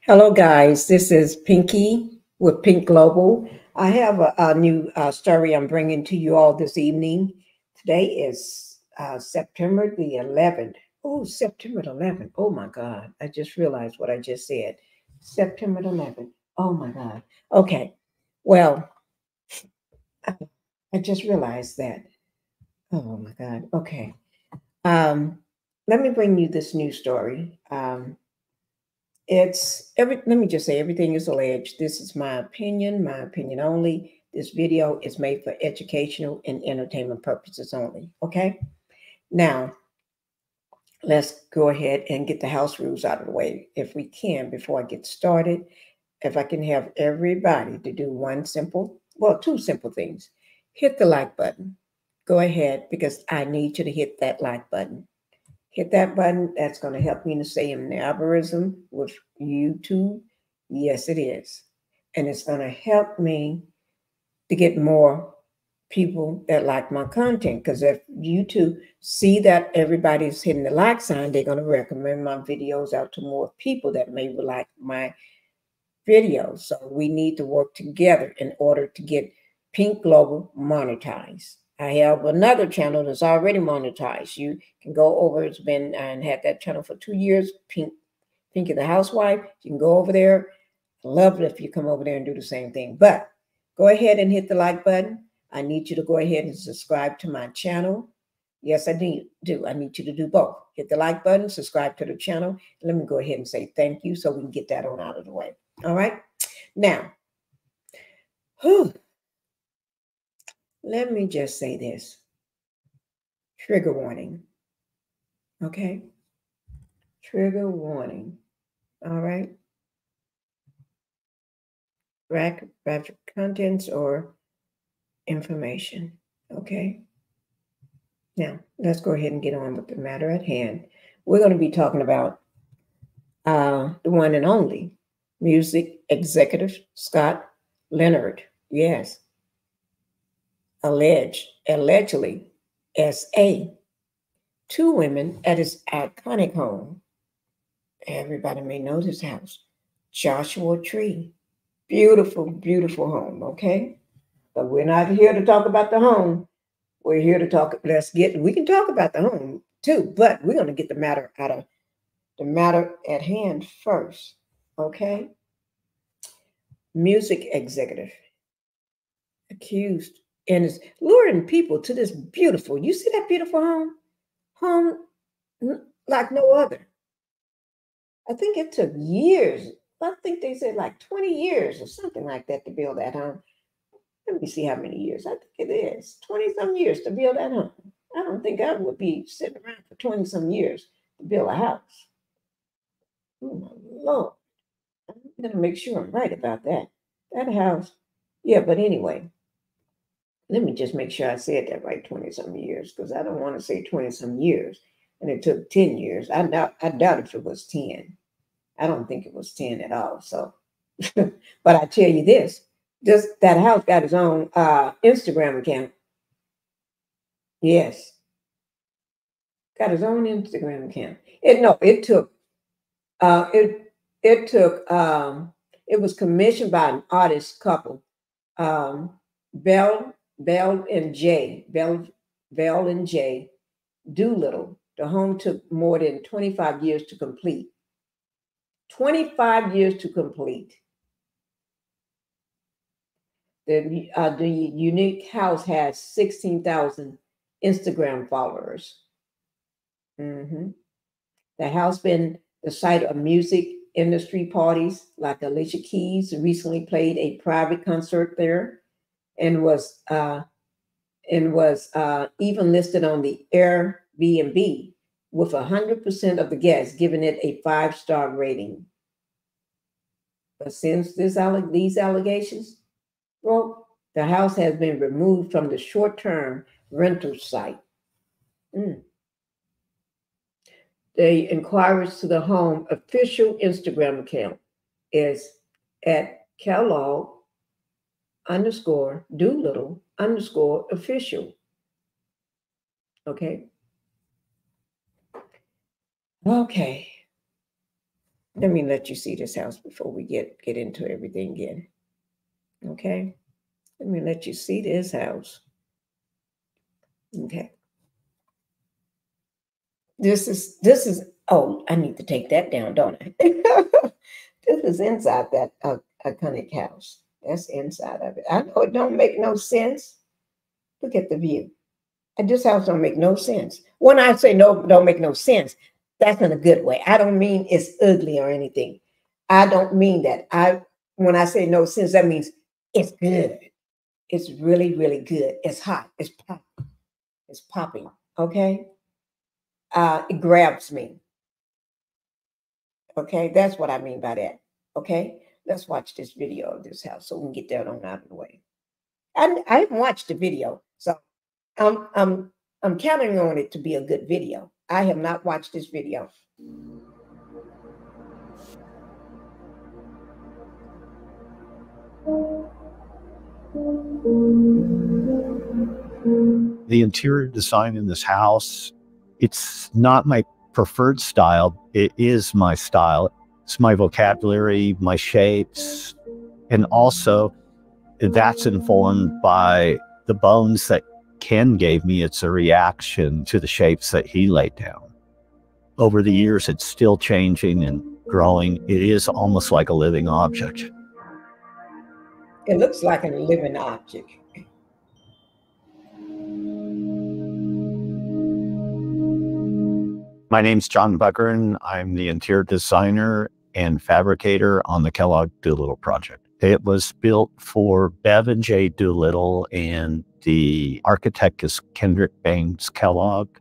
Hello, guys. This is Pinky with Pink Global. I have a new story I'm bringing to you all this evening. Today is September the 11th. Oh, September the 11th. Oh, my God. I just realized what I just said. September the 11th. Oh, my God. Okay. Well, I just realized that. Oh, my God. Okay. Um, Let me bring you this new story. Let me just say everything is alleged. This is my opinion only. This video is made for educational and entertainment purposes only. Okay. Now let's go ahead and get the house rules out of the way if we can before I get started. If I can have everybody to do two simple things. Hit the like button. Go ahead because I need you to hit that like button. Hit that button. That's going to help me to stay in the algorithm with YouTube. Yes, it is. And it's going to help me to get more people that like my content. Because if YouTube see that everybody's hitting the like sign, they're going to recommend my videos out to more people that may like my videos. So we need to work together in order to get Pink Global monetized. I have another channel that's already monetized. You can go over. It's been and had that channel for 2 years. Pinkie the Housewife. You can go over there. I love it if you come over there and do the same thing. But go ahead and hit the like button. I need you to go ahead and subscribe to my channel. Yes, I do. I need you to do both. Hit the like button, subscribe to the channel. Let me go ahead and say thank you so we can get that on out of the way. All right. Now, let me just say this. Trigger warning. Okay. Trigger warning. All right. Graphic contents or information. Okay. Now, let's go ahead and get on with the matter at hand. We're going to be talking about the one and only music executive Scott Leonard. Yes. Allegedly, S.A. Two women at his iconic home. Everybody may know this house. Joshua Tree. Beautiful, beautiful home, okay? But we're not here to talk about the home. We're here to talk. We can talk about the home too, but we're going to get the matter at hand first, okay? Music executive accused and is luring people to this beautiful, you see that beautiful home like no other. I think it took years. I think they said like 20 years or something like that to build that home. Let me see how many years. I think it is 20 some years to build that home. I don't think I would be sitting around for 20 some years to build a house. Oh my Lord. I'm going to make sure I'm right about that. That house. Yeah, but anyway, let me just make sure I said that right 20 some years because I don't want to say 20 some years and it took 10 years. I doubt if it was 10. I don't think it was 10 at all. So, but I tell you this, that house got his own Instagram account. Yes. Got his own Instagram account. It was commissioned by an artist couple, Bell and Jay Doolittle. The home took more than 25 years to complete. 25 years to complete. The unique house has 16,000 Instagram followers. Mm-hmm. The house been the site of music industry parties, like Alicia Keys recently played a private concert there, and was even listed on the Airbnb with 100% of the guests giving it a 5-star rating. But since these allegations broke, the house has been removed from the short-term rental site. The inquiries to the home official Instagram account is at Kellogg_Doolittle_official. Okay. Okay. Let me let you see this house before we get into everything again. Okay. Let me let you see this house. Okay. This is, oh, I need to take that down, don't I? This is inside that iconic house. That's inside of it. I know it don't make no sense. Look at the view. And this house don't make no sense. When I say no, don't make no sense, that's in a good way. I don't mean it's ugly or anything. I don't mean that. When I say no sense, that means it's good. It's really, really good. It's hot. It's popping. It's popping. Okay. It grabs me. Okay. That's what I mean by that. Okay. Let's watch this video of this house so we can get that on out of the way. I haven't watched the video, so I'm counting on it to be a good video. I have not watched this video. The interior design in this house, it's not my preferred style. It is my style. It's my vocabulary, my shapes, and also that's informed by the bones that Ken gave me. It's a reaction to the shapes that he laid down. Over the years, it's still changing and growing. It is almost like a living object. It looks like a living object. My name's John Buckern. I'm the interior designer and fabricator on the Kellogg Doolittle project. It was built for Bev and Jay Doolittle, and the architect is Kendrick Bangs Kellogg.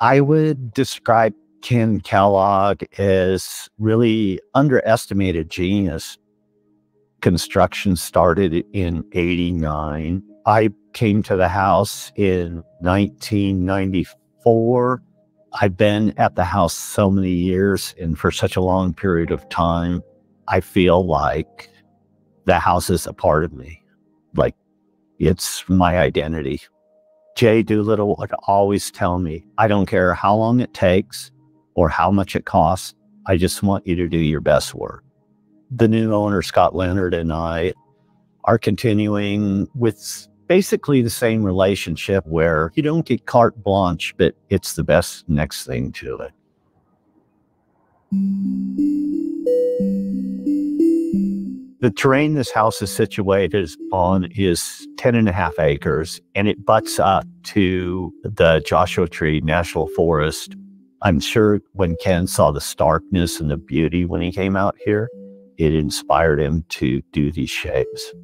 I would describe Ken Kellogg as really underestimated genius. Construction started in '89. I came to the house in 1994. I've been at the house so many years, and for such a long period of time, I feel like the house is a part of me. Like, it's my identity. Jay Doolittle would always tell me, I don't care how long it takes or how much it costs. I just want you to do your best work. The new owner, Scott Leonard, and I are continuing with basically the same relationship where you don't get carte blanche, but it's the best next thing to it. The terrain this house is situated on is 10.5 acres, and it butts up to the Joshua Tree National Forest. I'm sure when Ken saw the starkness and the beauty when he came out here, it inspired him to do these shapes.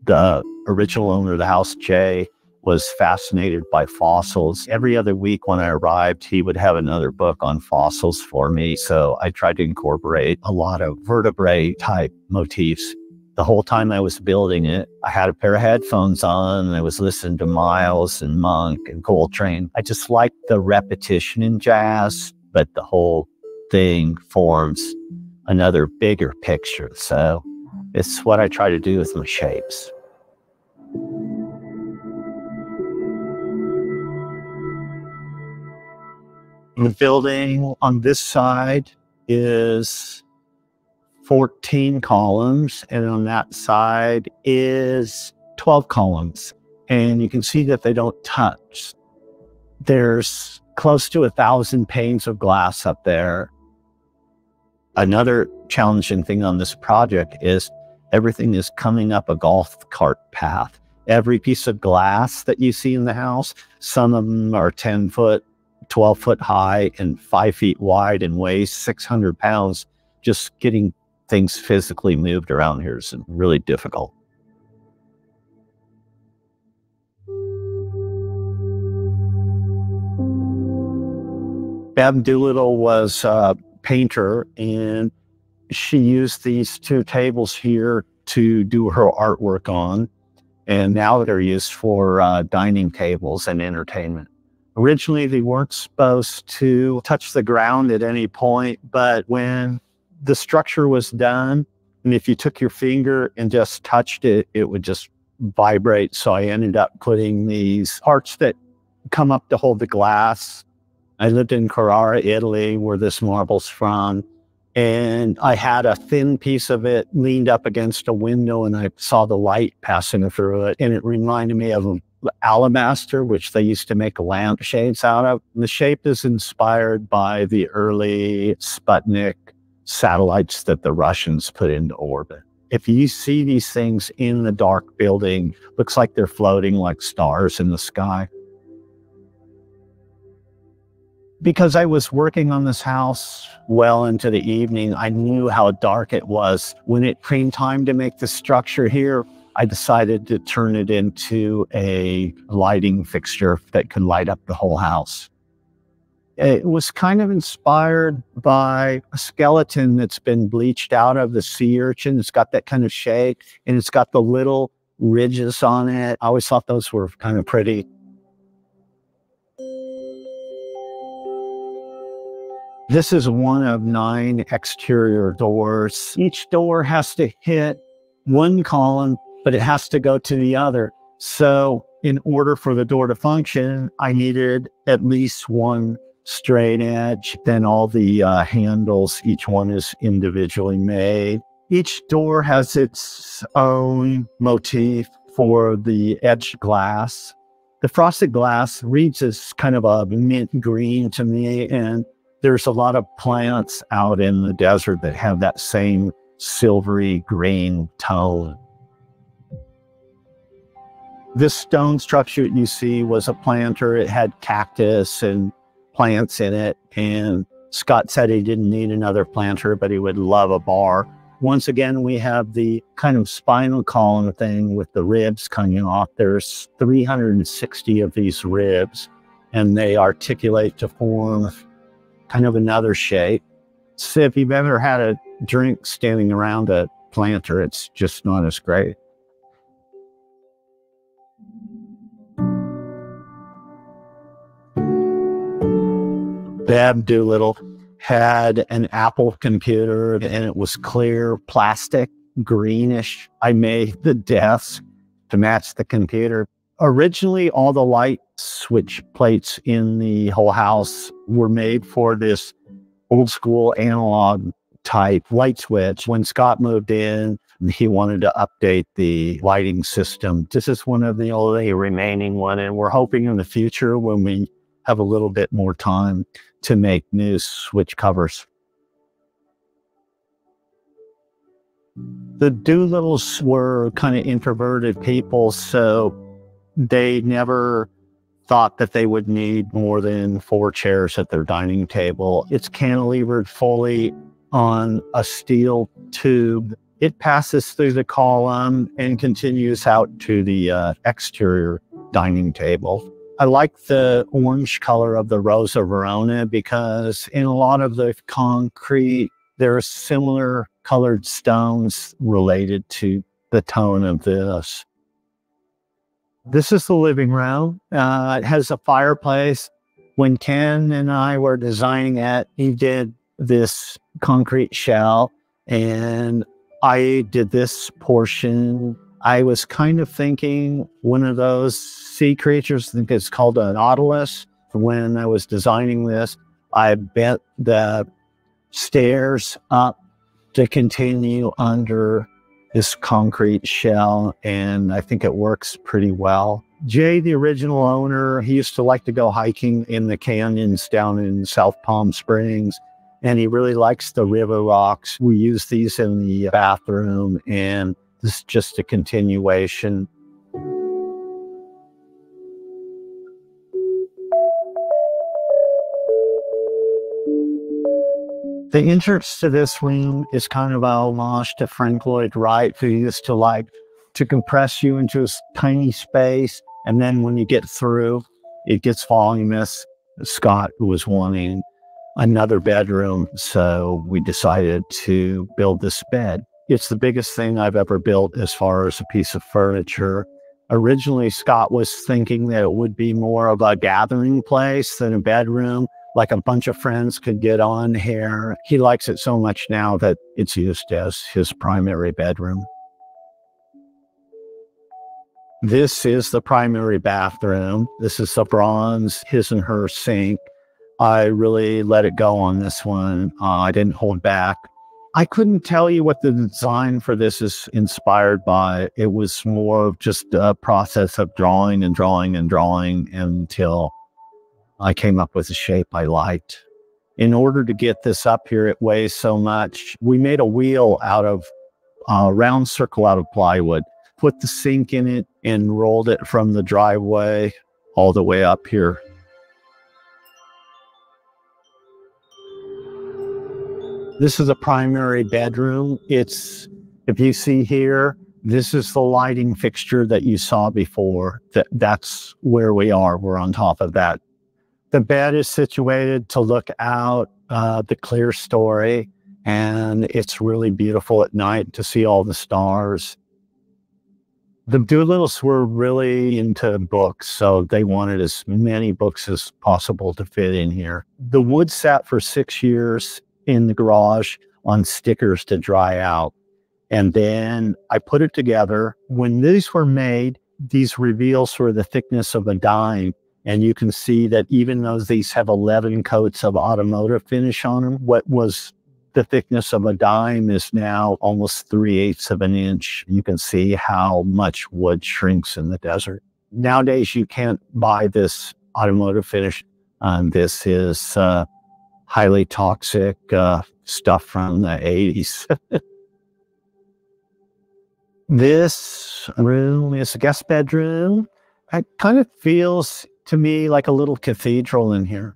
The original owner of the house, Jay, was fascinated by fossils. Every other week when I arrived, he would have another book on fossils for me. So I tried to incorporate a lot of vertebrate type motifs. The whole time I was building it, I had a pair of headphones on and I was listening to Miles and Monk and Coltrane. I just liked the repetition in jazz, but the whole thing forms another bigger picture. So it's what I try to do with my shapes. The building on this side is 14 columns, and on that side is 12 columns. And you can see that they don't touch. There's close to 1,000 panes of glass up there. Another challenging thing on this project is everything is coming up a golf cart path. Every piece of glass that you see in the house, some of them are 10 foot, 12 foot high and 5 feet wide and weighs 600 pounds. Just getting things physically moved around here is really difficult. Bev Doolittle was a painter, and she used these two tables here to do her artwork on, and now they're used for dining tables and entertainment. Originally, they weren't supposed to touch the ground at any point, but when the structure was done, and if you took your finger and just touched it, it would just vibrate. So I ended up putting these parts that come up to hold the glass. I lived in Carrara, Italy, where this marble's from. And I had a thin piece of it leaned up against a window, and I saw the light passing through it. And it reminded me of alabaster, which they used to make lampshades out of. The shape is inspired by the early Sputnik satellites that the Russians put into orbit. If you see these things in the dark building, looks like they're floating like stars in the sky. Because I was working on this house well into the evening, I knew how dark it was. When it came time to make the structure here, I decided to turn it into a lighting fixture that could light up the whole house. It was kind of inspired by a skeleton that's been bleached out of the sea urchin. It's got that kind of shape, and it's got the little ridges on it. I always thought those were kind of pretty. This is one of 9 exterior doors. Each door has to hit one column, but it has to go to the other. So in order for the door to function, I needed at least one straight edge. Then all the handles, each one is individually made. Each door has its own motif for the edged glass. The frosted glass reads as kind of a mint green to me, and there's a lot of plants out in the desert that have that same silvery green tone. This stone structure you see was a planter. It had cactus and plants in it. And Scott said he didn't need another planter, but he would love a bar. Once again, we have the kind of spinal column thing with the ribs coming off. There's 360 of these ribs, and they articulate to form kind of another shape. So if you've ever had a drink standing around a planter, it's just not as great. Bab Doolittle had an Apple computer, and it was clear plastic, greenish. I made the desk to match the computer. Originally, all the light switch plates in the whole house were made for this old school analog type light switch. When Scott moved in, he wanted to update the lighting system. This is one of the only remaining one, and we're hoping in the future, when we have a little bit more time, to make new switch covers. The Doolittles were kind of introverted people, so they never thought that they would need more than 4 chairs at their dining table. It's cantilevered fully on a steel tube. It passes through the column and continues out to the exterior dining table. I like the orange color of the Rosa Verona because in a lot of the concrete, there are similar colored stones related to the tone of this. This is the living room. It has a fireplace. When Ken and I were designing it, he did this concrete shell, and I did this portion. I was kind of thinking one of those sea creatures, I think it's called a nautilus. When I was designing this, I bent the stairs up to continue under this concrete shell, and I think it works pretty well. Jay, the original owner, he used to like to go hiking in the canyons down in South Palm Springs, and he really likes the river rocks. We use these in the bathroom, and this is just a continuation. The entrance to this room is kind of a homage to Frank Lloyd Wright, who used to like to compress you into a tiny space, and then when you get through, it gets voluminous. Scott was wanting another bedroom, so we decided to build this bed. It's the biggest thing I've ever built as far as a piece of furniture. Originally, Scott was thinking that it would be more of a gathering place than a bedroom, like a bunch of friends could get on here. He likes it so much now that it's used as his primary bedroom. This is the primary bathroom. This is the bronze his and her sink. I really let it go on this one. I didn't hold back. I couldn't tell you what the design for this is inspired by. It was more of just a process of drawing and drawing and drawing until I came up with a shape I liked. In order to get this up here, it weighs so much. We made a wheel out of a round circle out of plywood, put the sink in it, and rolled it from the driveway all the way up here. This is a primary bedroom. If you see here, this is the lighting fixture that you saw before. That's where we are. We're on top of that. The bed is situated to look out the clear story, and it's really beautiful at night to see all the stars. The Doolittles were really into books, so they wanted as many books as possible to fit in here. The wood sat for 6 years in the garage on stickers to dry out. And then I put it together. When these were made, these reveals were the thickness of a dime. And you can see that even though these have 11 coats of automotive finish on them, what was the thickness of a dime is now almost 3/8 of an inch. You can see how much wood shrinks in the desert. Nowadays, you can't buy this automotive finish. This is highly toxic stuff from the 80s. This room is a guest bedroom. It kind of feels to me like a little cathedral in here.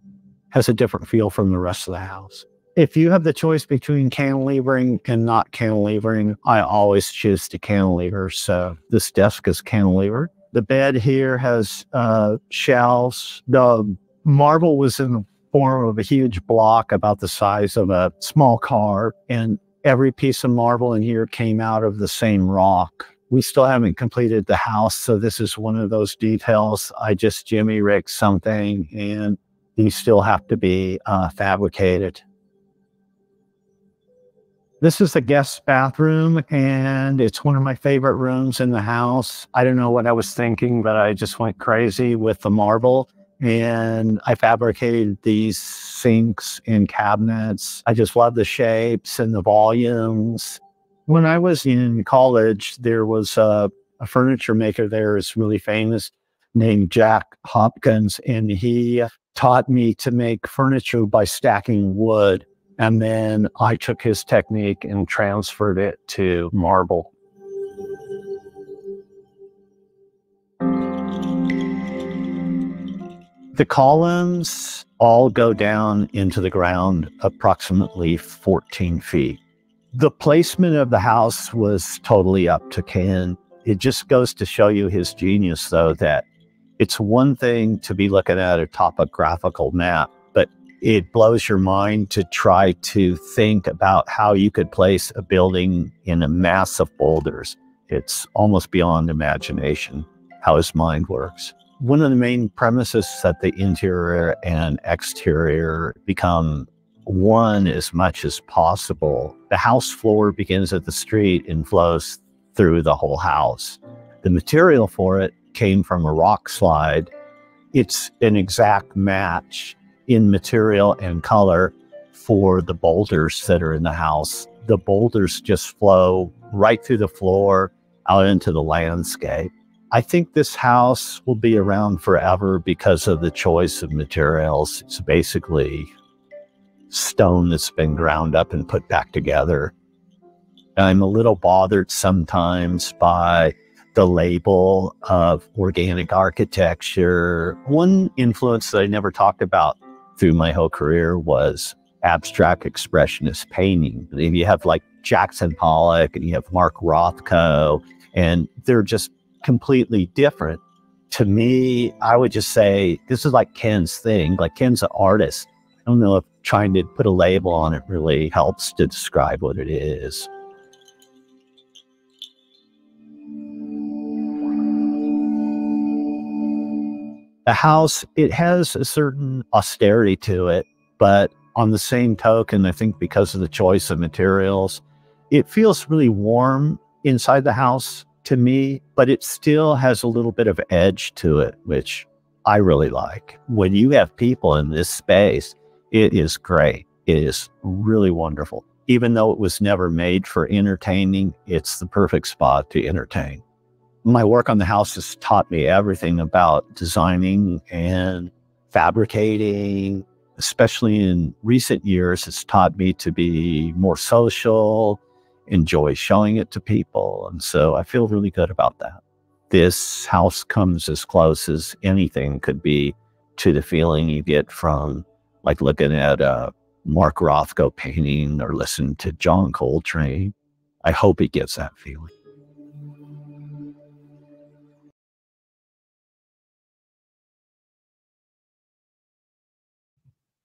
Has a different feel from the rest of the house. If you have the choice between cantilevering and not cantilevering, I always choose to cantilever. So this desk is cantilevered. The bed here has shelves. The marble was in the form of a huge block about the size of a small car, and every piece of marble in here came out of the same rock. We still haven't completed the house, so this is one of those details. I just jimmy rigged something, and these still have to be fabricated. This is the guest bathroom, and it's one of my favorite rooms in the house. I don't know what I was thinking, but I just went crazy with the marble. And I fabricated these sinks and cabinets. I just love the shapes and the volumes. When I was in college, there was a furniture maker there is really famous named Jack Hopkins, and he taught me to make furniture by stacking wood. And then I took his technique and transferred it to marble. The columns all go down into the ground approximately 14 feet. The placement of the house was totally up to Ken. It just goes to show you his genius, though, that it's one thing to be looking at a topographical map, but it blows your mind to try to think about how you could place a building in a mass of boulders. It's almost beyond imagination how his mind works. One of the main premises is that the interior and exterior become one as much as possible. The house floor begins at the street and flows through the whole house. The material for it came from a rock slide. It's an exact match in material and color for the boulders that are in the house. The boulders just flow right through the floor out into the landscape. I think this house will be around forever because of the choice of materials. It's basically stone that's been ground up and put back together. I'm a little bothered sometimes by the label of organic architecture. One influence that I never talked about through my whole career was abstract expressionist painting. And you have like Jackson Pollock and you have Mark Rothko, and they're just completely different. To me, I would just say this is like Ken's thing. Like, Ken's an artist. I don't know if trying to put a label on it really helps to describe what it is. The house, it has a certain austerity to it, but on the same token, I think because of the choice of materials, it feels really warm inside the house to me, but it still has a little bit of edge to it, which I really like. When you have people in this space, it is great. It is really wonderful. Even though it was never made for entertaining, it's the perfect spot to entertain. My work on the house has taught me everything about designing and fabricating, especially in recent years. It's taught me to be more social, enjoy showing it to people. And so I feel really good about that. This house comes as close as anything could be to the feeling you get from like looking at a Mark Rothko painting or listening to John Coltrane. I hope it gets that feeling.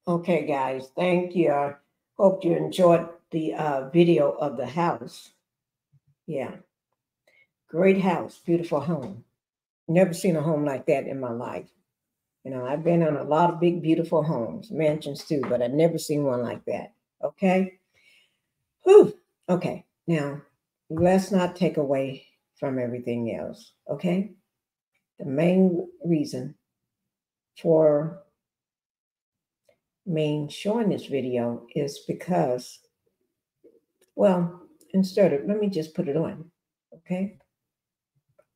Okay, guys, thank you. I hope you enjoyed the video of the house. Yeah, great house, beautiful home. Never seen a home like that in my life. You know, I've been on a lot of big, beautiful homes, mansions too, but I've never seen one like that. Okay. Whew. Okay. Now, let's not take away from everything else. Okay. The main reason for me showing this video is because, well, instead of, let me just put it on. Okay.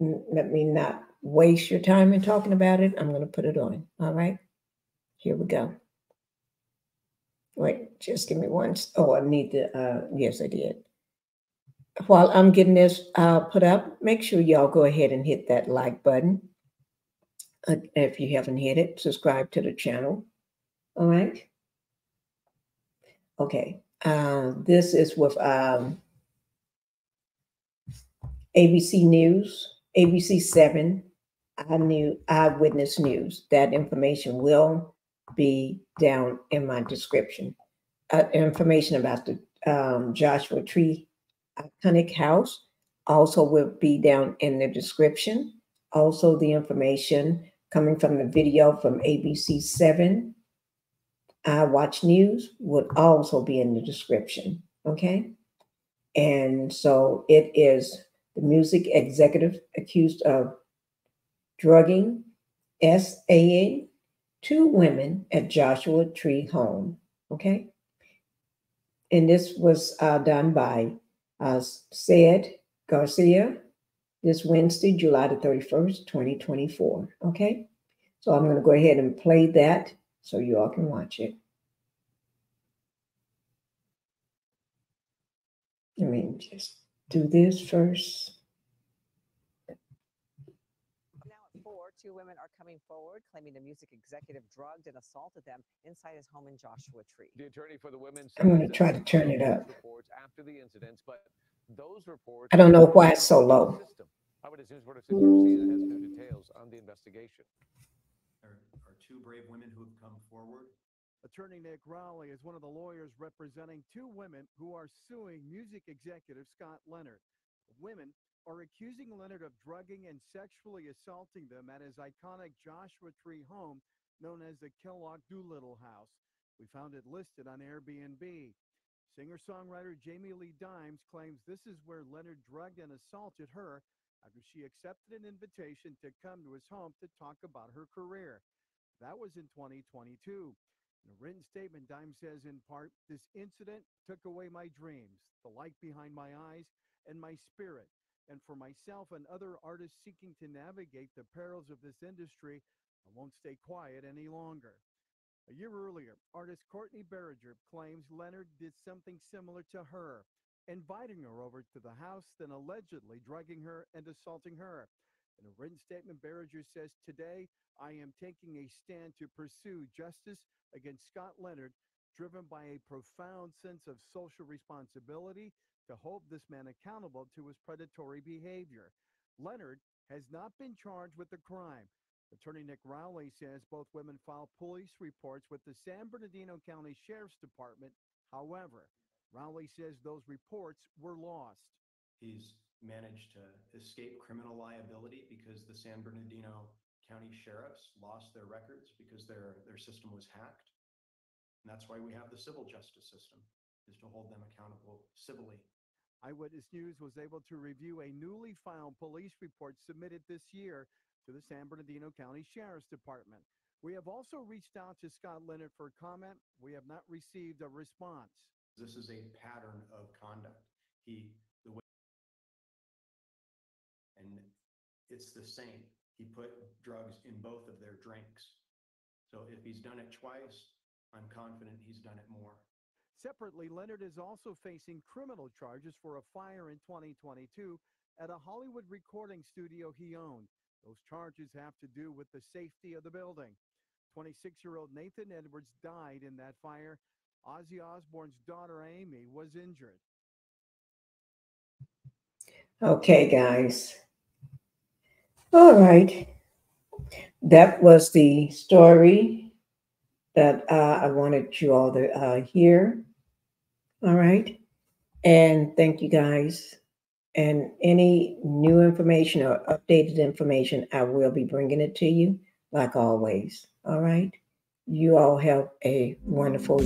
Let me not waste your time in talking about it. I'm going to put it on. All right. Here we go. Wait, just give me one. Oh, I need the, yes, I did. While I'm getting this put up, make sure y'all go ahead and hit that like button. If you haven't hit it, subscribe to the channel. All right. Okay. This is with ABC News, ABC 7, Eyewitness News. That information will be down in my description. Information about the Joshua Tree iconic house also will be down in the description. Also, the information coming from the video from ABC 7 I Watch News would also be in the description. Okay. And so it is the music executive accused of drugging, SAing two women at Joshua Tree home. Okay. And this was done by said Garcia this Wednesday, July the 31st, 2024. Okay. So I'm going to go ahead and play that so you all can watch it. Let me just do this first. Now at 4, two women are coming forward claiming the music executive drugged and assaulted them inside his home in Joshua Tree. The attorney for the women I'm going to try to turn it up. reports after the incidents, but those reports I don't know why it's so low. Eyewitness News reporter Garcia has new details on the investigation. There are two brave women who have come forward. Attorney Nick Rowley is one of the lawyers representing two women who are suing music executive Scott Leonard. The women are accusing Leonard of drugging and sexually assaulting them at his iconic Joshua Tree home known as the Kellogg Doolittle House. We found it listed on Airbnb. Singer-songwriter Jamie Lee Dimes claims this is where Leonard drugged and assaulted her after she accepted an invitation to come to his home to talk about her career. That was in 2022. In a written statement, Dimes says in part, "This incident took away my dreams, the light behind my eyes, and my spirit. And for myself and other artists seeking to navigate the perils of this industry, I won't stay quiet any longer." A year earlier, artist Courtney Barringer claims Leonard did something similar to her, inviting her over to the house, then allegedly drugging her and assaulting her. In a written statement, Barringer says, "Today, I am taking a stand to pursue justice against Scott Leonard, driven by a profound sense of social responsibility to hold this man accountable to his predatory behavior." Leonard has not been charged with the crime. Attorney Nick Rowley says both women filed police reports with the San Bernardino County Sheriff's Department. However, Rowley says those reports were lost. He's managed to escape criminal liability because the San Bernardino County sheriffs lost their records because their system was hacked. And that's why we have the civil justice system, is to hold them accountable civilly. Eyewitness News was able to review a newly filed police report submitted this year to the San Bernardino County Sheriff's Department. We have also reached out to Scott Leonard for comment. We have not received a response. This is a pattern of conduct. And it's the same. He put drugs in both of their drinks. So if he's done it twice, I'm confident he's done it more. Separately, Leonard is also facing criminal charges for a fire in 2022 at a Hollywood recording studio he owned. Those charges have to do with the safety of the building. 26-year-old Nathan Edwards died in that fire. Ozzy Osbourne's daughter, Amy, was injured. Okay, guys. All right. That was the story that I wanted you all to hear. All right. And thank you, guys. And any new information or updated information, I will be bringing it to you, like always. All right. You all have a wonderful